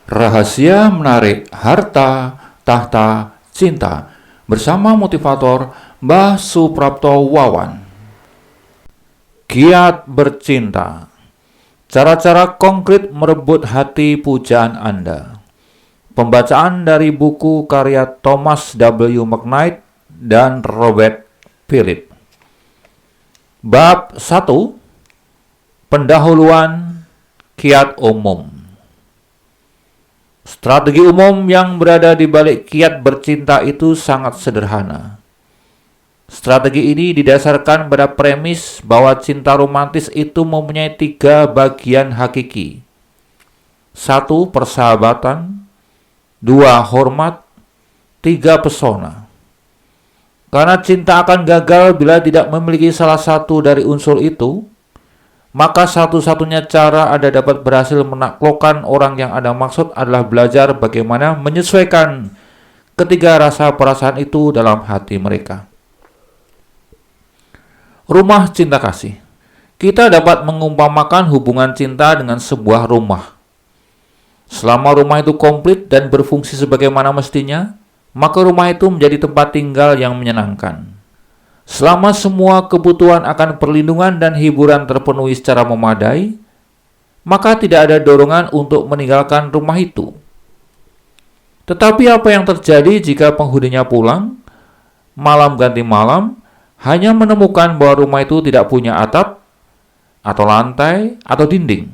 Rahasia menarik harta, tahta, cinta bersama motivator Mbah Suprapto Wawan. Giat bercinta. Cara-cara konkret merebut hati pujaan Anda. Pembacaan dari buku karya Thomas W. McKnight dan Robert Philip. Bab 1. Pendahuluan kiat umum. Strategi umum yang berada di balik kiat bercinta itu sangat sederhana. Strategi ini didasarkan pada premis bahwa cinta romantis itu mempunyai 3 bagian hakiki. 1. Persahabatan, 2. Hormat, 3. Pesona. Karena cinta akan gagal bila tidak memiliki salah satu dari unsur itu, maka satu-satunya cara Anda dapat berhasil menaklukkan orang yang Anda maksud adalah belajar bagaimana menyesuaikan ketiga rasa perasaan itu dalam hati mereka. Rumah cinta kasih. Kita dapat mengumpamakan hubungan cinta dengan sebuah rumah. Selama rumah itu komplit dan berfungsi sebagaimana mestinya, maka rumah itu menjadi tempat tinggal yang menyenangkan. Selama semua kebutuhan akan perlindungan dan hiburan terpenuhi secara memadai, maka tidak ada dorongan untuk meninggalkan rumah itu. Tetapi apa yang terjadi jika penghuninya pulang, malam ganti malam, hanya menemukan bahwa rumah itu tidak punya atap, atau lantai, atau dinding?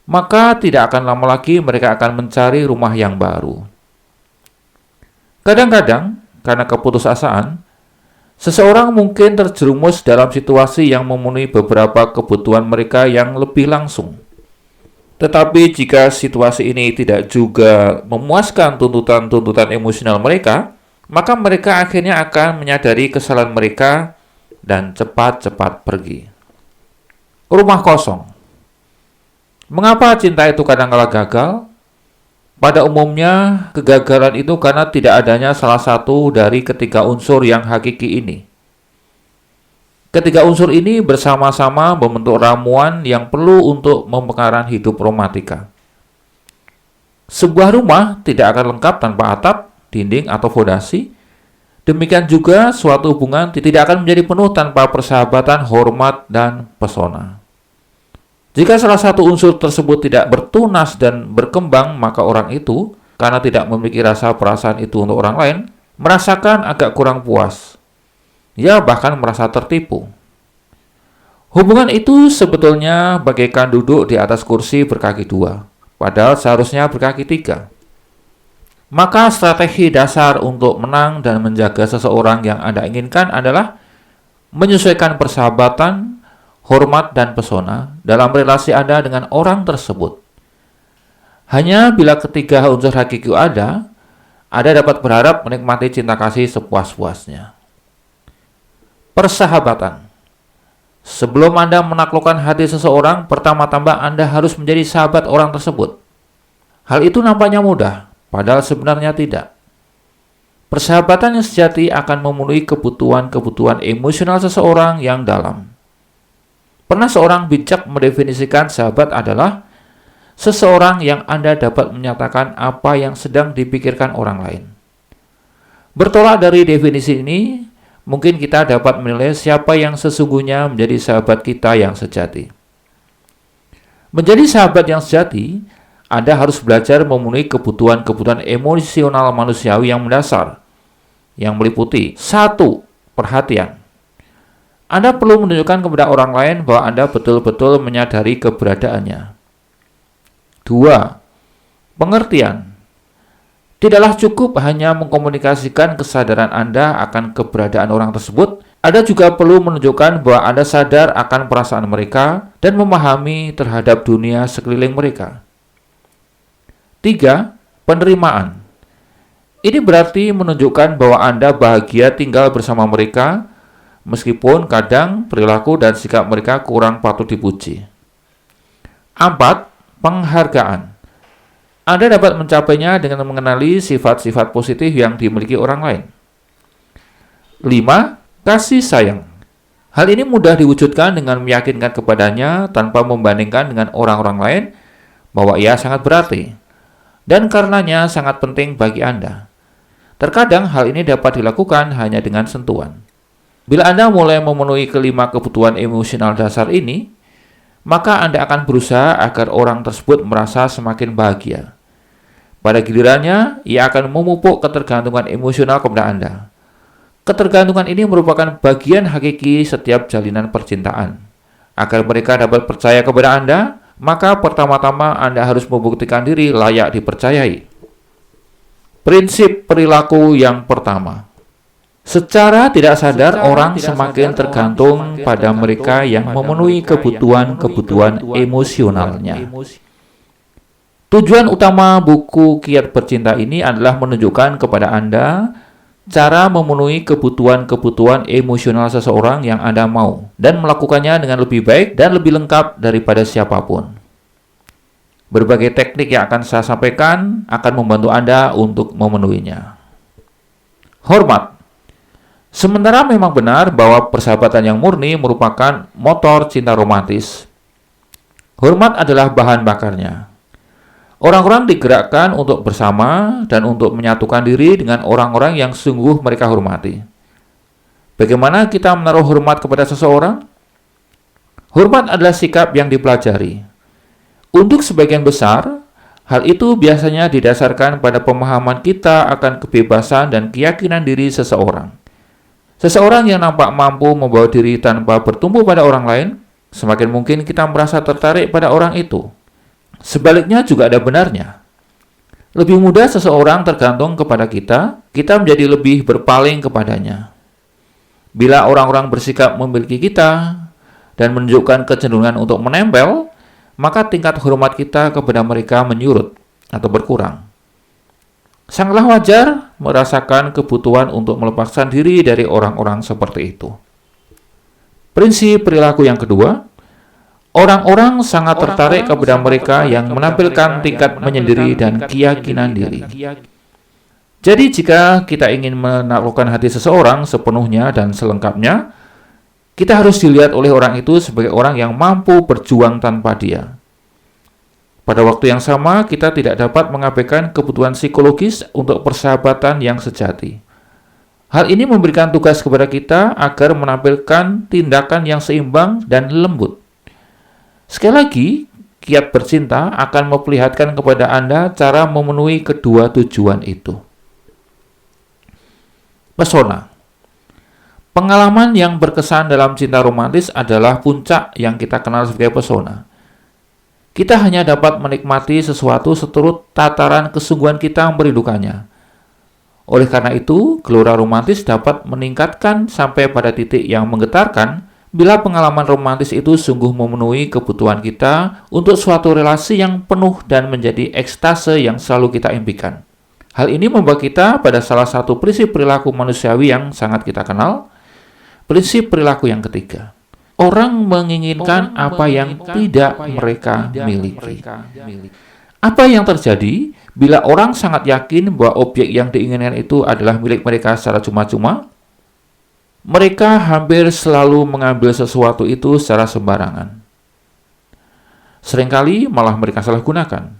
Maka tidak akan lama lagi mereka akan mencari rumah yang baru. Kadang-kadang, karena keputusasaan, seseorang mungkin terjerumus dalam situasi yang memenuhi beberapa kebutuhan mereka yang lebih langsung. Tetapi jika situasi ini tidak juga memuaskan tuntutan-tuntutan emosional mereka, maka mereka akhirnya akan menyadari kesalahan mereka dan cepat-cepat pergi. Rumah kosong. Mengapa cinta itu kadang-kala gagal? Pada umumnya, kegagalan itu karena tidak adanya salah satu dari ketiga unsur yang hakiki ini. Ketiga unsur ini bersama-sama membentuk ramuan yang perlu untuk memekaran hidup romantika. Sebuah rumah tidak akan lengkap tanpa atap, dinding, atau fondasi. Demikian juga suatu hubungan tidak akan menjadi penuh tanpa persahabatan, hormat, dan pesona. Jika salah satu unsur tersebut tidak bertunas dan berkembang, maka orang itu, karena tidak memiliki rasa perasaan itu untuk orang lain, merasakan agak kurang puas. Ya, bahkan merasa tertipu. Hubungan itu sebetulnya bagaikan duduk di atas kursi berkaki 2, padahal seharusnya berkaki 3. Maka strategi dasar untuk menang dan menjaga seseorang yang Anda inginkan adalah menyesuaikan persahabatan, hormat, dan pesona dalam relasi Anda dengan orang tersebut. Hanya bila ketiga unsur hakiki ada, Anda dapat berharap menikmati cinta kasih sepuas-puasnya. Persahabatan. Sebelum Anda menaklukkan hati seseorang, pertama-tama Anda harus menjadi sahabat orang tersebut. Hal itu nampaknya mudah, padahal sebenarnya tidak. Persahabatan yang sejati akan memenuhi kebutuhan-kebutuhan emosional seseorang yang dalam. Pernah seorang bijak mendefinisikan sahabat adalah seseorang yang Anda dapat menyatakan apa yang sedang dipikirkan orang lain. Bertolak dari definisi ini, mungkin kita dapat menilai siapa yang sesungguhnya menjadi sahabat kita yang sejati. Menjadi sahabat yang sejati, Anda harus belajar memenuhi kebutuhan-kebutuhan emosional manusiawi yang mendasar, yang meliputi 1. Perhatian. Anda perlu menunjukkan kepada orang lain bahwa Anda betul-betul menyadari keberadaannya. 2. Pengertian. Tidaklah cukup hanya mengkomunikasikan kesadaran Anda akan keberadaan orang tersebut, Anda juga perlu menunjukkan bahwa Anda sadar akan perasaan mereka dan memahami terhadap dunia sekeliling mereka. 3. Penerimaan. Ini berarti menunjukkan bahwa Anda bahagia tinggal bersama mereka, meskipun kadang perilaku dan sikap mereka kurang patut dipuji. 4. Penghargaan. Anda dapat mencapainya dengan mengenali sifat-sifat positif yang dimiliki orang lain. 5. Kasih sayang. Hal ini mudah diwujudkan dengan meyakinkan kepadanya tanpa membandingkan dengan orang-orang lain bahwa ia sangat berarti. dan karenanya sangat penting bagi Anda. Terkadang hal ini dapat dilakukan hanya dengan sentuhan. Bila Anda mulai memenuhi kelima kebutuhan emosional dasar ini, maka Anda akan berusaha agar orang tersebut merasa semakin bahagia. Pada gilirannya, ia akan memupuk ketergantungan emosional kepada Anda. Ketergantungan ini merupakan bagian hakiki setiap jalinan percintaan. Agar mereka dapat percaya kepada Anda, maka pertama-tama Anda harus membuktikan diri layak dipercayai. Prinsip perilaku yang pertama. Secara tidak sadar, orang semakin tergantung pada mereka yang memenuhi kebutuhan-kebutuhan emosionalnya. Tujuan utama buku Kiat Bercinta ini adalah menunjukkan kepada Anda cara memenuhi kebutuhan-kebutuhan emosional seseorang yang Anda mau, dan melakukannya dengan lebih baik dan lebih lengkap daripada siapapun. Berbagai teknik yang akan saya sampaikan akan membantu Anda untuk memenuhinya. Hormat. Sementara memang benar bahwa persahabatan yang murni merupakan motor cinta romantis, hormat adalah bahan bakarnya. Orang-orang digerakkan untuk bersama dan untuk menyatukan diri dengan orang-orang yang sungguh mereka hormati. Bagaimana kita menaruh hormat kepada seseorang? Hormat adalah sikap yang dipelajari. Untuk sebagian besar, hal itu biasanya didasarkan pada pemahaman kita akan kebebasan dan keyakinan diri seseorang. Seseorang yang nampak mampu membawa diri tanpa bertumpu pada orang lain, semakin mungkin kita merasa tertarik pada orang itu. Sebaliknya juga ada benarnya. Lebih mudah seseorang tergantung kepada kita menjadi lebih berpaling kepadanya. Bila orang-orang bersikap memiliki kita dan menunjukkan kecenderungan untuk menempel, maka tingkat hormat kita kepada mereka menyurut atau berkurang. Sangatlah wajar merasakan kebutuhan untuk melepaskan diri dari orang-orang seperti itu. Prinsip perilaku yang kedua, orang-orang sangat tertarik kepada mereka yang menampilkan tingkat menyendiri dan keyakinan diri. Jadi jika kita ingin menaklukkan hati seseorang sepenuhnya dan selengkapnya, kita harus dilihat oleh orang itu sebagai orang yang mampu berjuang tanpa dia. Pada waktu yang sama, kita tidak dapat mengabaikan kebutuhan psikologis untuk persahabatan yang sejati. Hal ini memberikan tugas kepada kita agar menampilkan tindakan yang seimbang dan lembut. Sekali lagi, Kiat Bercinta akan memperlihatkan kepada Anda cara memenuhi kedua tujuan itu. Pesona. Pengalaman yang berkesan dalam cinta romantis adalah puncak yang kita kenal sebagai pesona. Kita hanya dapat menikmati sesuatu seturut tataran kesungguhan kita merindukannya. Oleh karena itu, gelora romantis dapat meningkatkan sampai pada titik yang menggetarkan bila pengalaman romantis itu sungguh memenuhi kebutuhan kita untuk suatu relasi yang penuh dan menjadi ekstase yang selalu kita impikan. Hal ini membawa kita pada salah satu prinsip perilaku manusiawi yang sangat kita kenal, prinsip perilaku yang ketiga. Orang menginginkan apa yang tidak mereka miliki. Apa yang terjadi bila orang sangat yakin bahwa objek yang diinginkan itu adalah milik mereka secara cuma-cuma? Mereka hampir selalu mengambil sesuatu itu secara sembarangan. Seringkali malah mereka salah gunakan.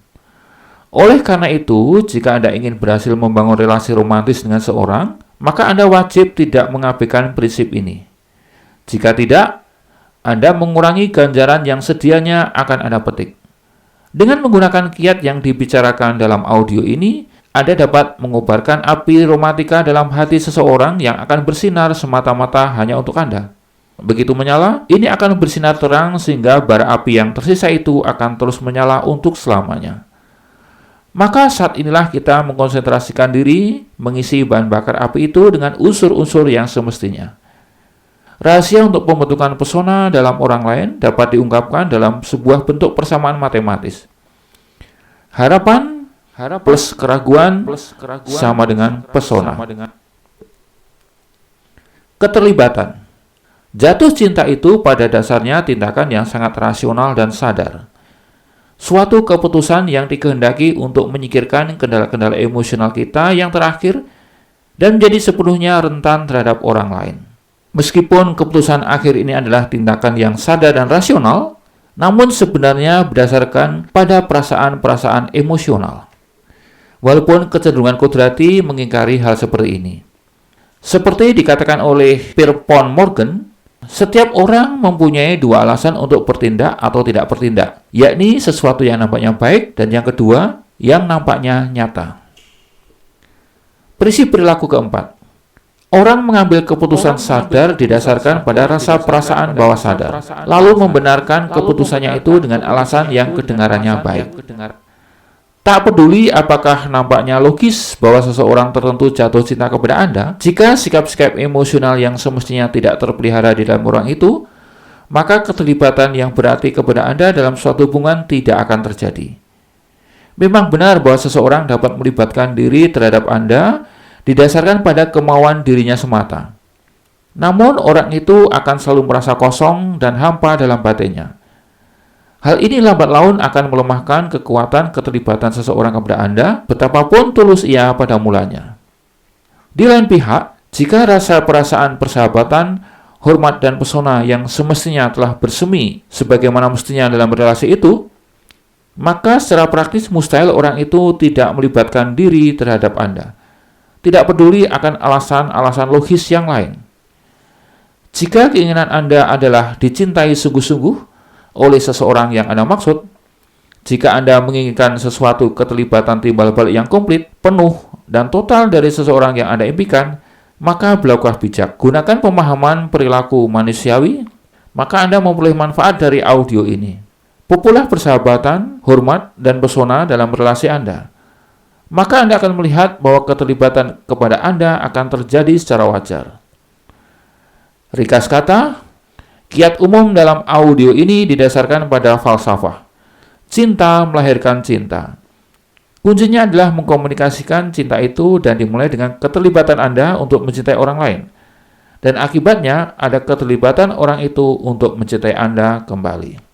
Oleh karena itu, jika Anda ingin berhasil membangun relasi romantis dengan seorang, maka Anda wajib tidak mengabaikan prinsip ini. Jika tidak, Anda mengurangi ganjaran yang sedianya akan Anda petik. Dengan menggunakan kiat yang dibicarakan dalam audio ini, Anda dapat mengobarkan api romantika dalam hati seseorang yang akan bersinar semata-mata hanya untuk Anda. Begitu menyala, ini akan bersinar terang sehingga bara api yang tersisa itu akan terus menyala untuk selamanya. Maka saat inilah kita mengkonsentrasikan diri mengisi bahan bakar api itu dengan unsur-unsur yang semestinya. Rahasia untuk pembentukan pesona dalam orang lain dapat diungkapkan dalam sebuah bentuk persamaan matematis. Harapan plus keraguan sama dengan pesona. Keterlibatan. Jatuh cinta itu pada dasarnya tindakan yang sangat rasional dan sadar. Suatu keputusan yang dikehendaki untuk menyingkirkan kendala-kendala emosional kita yang terakhir dan menjadi sepenuhnya rentan terhadap orang lain. Meskipun keputusan akhir ini adalah tindakan yang sadar dan rasional, namun sebenarnya berdasarkan pada perasaan-perasaan emosional. walaupun kecenderungan kodrati mengingkari hal seperti ini. Seperti dikatakan oleh Pierpont Morgan, setiap orang mempunyai dua alasan untuk bertindak atau tidak bertindak, yakni sesuatu yang nampaknya baik dan yang kedua, yang nampaknya nyata. Prinsip perilaku keempat. Orang mengambil keputusan sadar didasarkan pada rasa perasaan bawah sadar, lalu membenarkan keputusannya itu dengan alasan yang kedengarannya baik. Tak peduli apakah nampaknya logis bahwa seseorang tertentu jatuh cinta kepada Anda, jika sikap-sikap emosional yang semestinya tidak terpelihara di dalam orang itu, maka keterlibatan yang berarti kepada Anda dalam suatu hubungan tidak akan terjadi. Memang benar bahwa seseorang dapat melibatkan diri terhadap Anda didasarkan pada kemauan dirinya semata. Namun orang itu akan selalu merasa kosong dan hampa dalam batinnya. Hal ini lambat laun akan melemahkan kekuatan keterlibatan seseorang kepada Anda, betapapun tulus ia pada mulanya. Di lain pihak, jika rasa perasaan persahabatan, hormat dan pesona yang semestinya telah bersemi sebagaimana mestinya dalam relasi itu, maka secara praktis mustahil orang itu tidak melibatkan diri terhadap Anda. Tidak peduli akan alasan-alasan logis yang lain. Jika keinginan Anda adalah dicintai sungguh-sungguh oleh seseorang yang Anda maksud, jika Anda menginginkan sesuatu keterlibatan timbal balik yang komplit, penuh, dan total dari seseorang yang Anda impikan, maka berlakulah bijak. Gunakan pemahaman perilaku manusiawi, maka Anda memperoleh manfaat dari audio ini. Pupulah persahabatan, hormat, dan pesona dalam relasi Anda. Maka Anda akan melihat bahwa keterlibatan kepada Anda akan terjadi secara wajar. Ringkas kata, kiat umum dalam audio ini didasarkan pada falsafah. Cinta melahirkan cinta. Kuncinya adalah mengkomunikasikan cinta itu dan dimulai dengan keterlibatan Anda untuk mencintai orang lain. Dan akibatnya ada keterlibatan orang itu untuk mencintai Anda kembali.